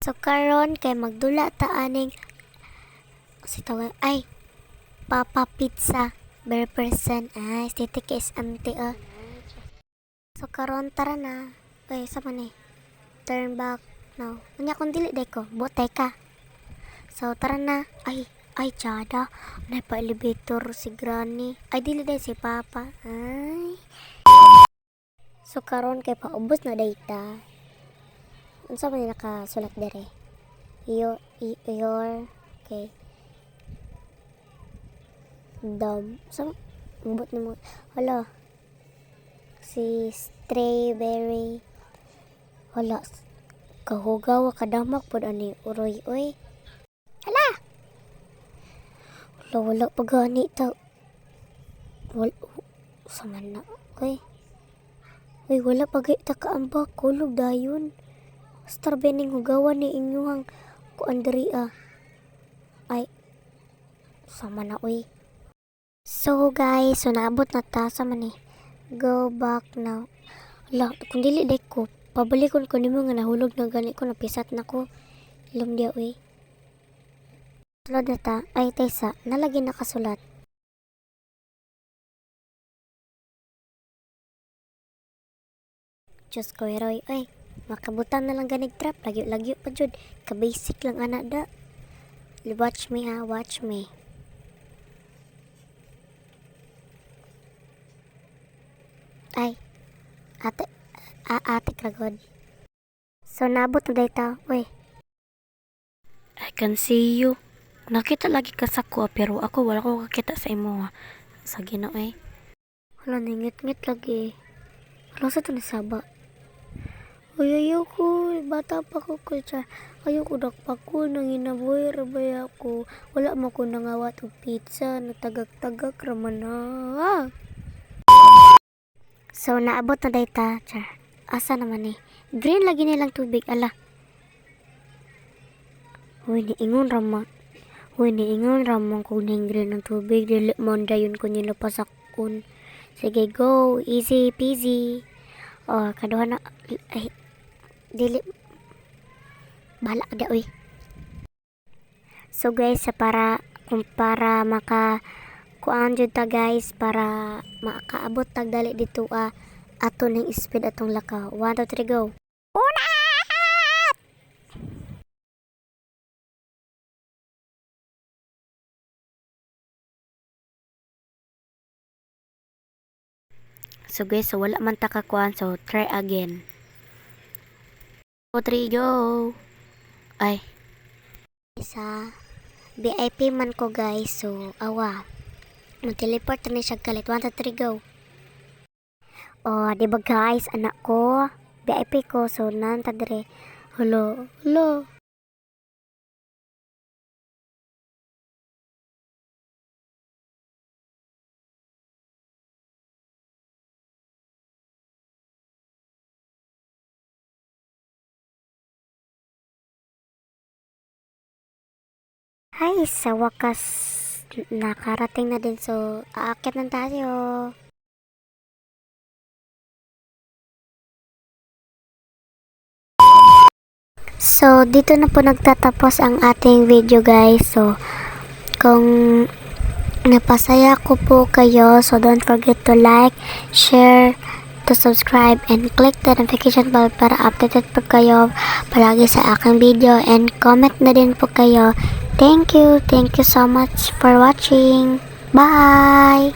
So karon kay magdula ta aning si tawag ay Papa Pizza per person. Ay, estetik is ante So karon tara na. Ay, sa man eh. Turn back now. Unya kung dili day ko, botay ka. So tara na. Ay, tsada. Nay pa elevator si Granny. Ay, dili day si Papa. Ay. So karon kay paubos na data. Unsa man nakasulat dere? Your okay. So ubot na mo. Hala. Si strawberry. Hala. Kahugaw kadamak pod ani uroy oy. Hala. Wala pa gani ta. Wala saman na. Uy, wala pa gay ta kaambak kulog dayon. Starbe ning hugawan ni inyuhang kuandria. Ay, sama na uy. So guys, so naabot na ta sa man eh. Go back now. Ala, kung dili day ko, pabalikon ko nimo nga nahulog na gani ko, napisat na ko. Ilong dia uy. Sulod na ta, ay taysa, nalagi nakasulat. Diyos ko, Roy, ay. Makabutan na lang ganig trap, lagyo pa jud. Ka-basic lang anak da. Watch me ha, watch me. Ay, ate kragod. So nabot na data, uy. I can see you. Nakita lagi ka sa ko pero ako wala ko kakita sa imo. Sa Ginoo eh. Wala nangit-ngit lagi. Wala sa ito nasaba. Uy, ayaw ko. Bata pa ko kaya. Ayaw ko dakpa ko. Nanginabuhay rabay ako. Wala mo ko nangawat o pizza. Natagak-tagak raman na. So, naabot na data. Char. Asa naman eh. Green lagi nilang tubig. Ala. Uy, niingon ramang. Kung ning green ng tubig. Dili mo dayon ko nila pasakon. Sige, go. Easy peasy. O, kaduha na. Ay. Dili. Bahala ka da, uy. So, guys, para kuan jud ta guys para makaabot tag dali dito ato ning speed atong lakaw. 1 2 3 go. Una! So guys, so wala man ta kakuan, so try again. 2 3 go. Ay, Sa VIP man ko guys, so awa. Mag-teleport na siya kalit. 1 2 3 go. Oh, di ba guys, anak ko, VIP ko, so nanta dire. Hello. Hi, sa wakas nakarating na din, so aakyat na tayo. So, dito na po nagtatapos ang ating video guys. So, kung napasaya ko po kayo, so don't forget to like, share, to subscribe, and click the notification bell para updated po kayo palagi sa aking video, and comment na din po kayo. Thank you so much for watching. Bye!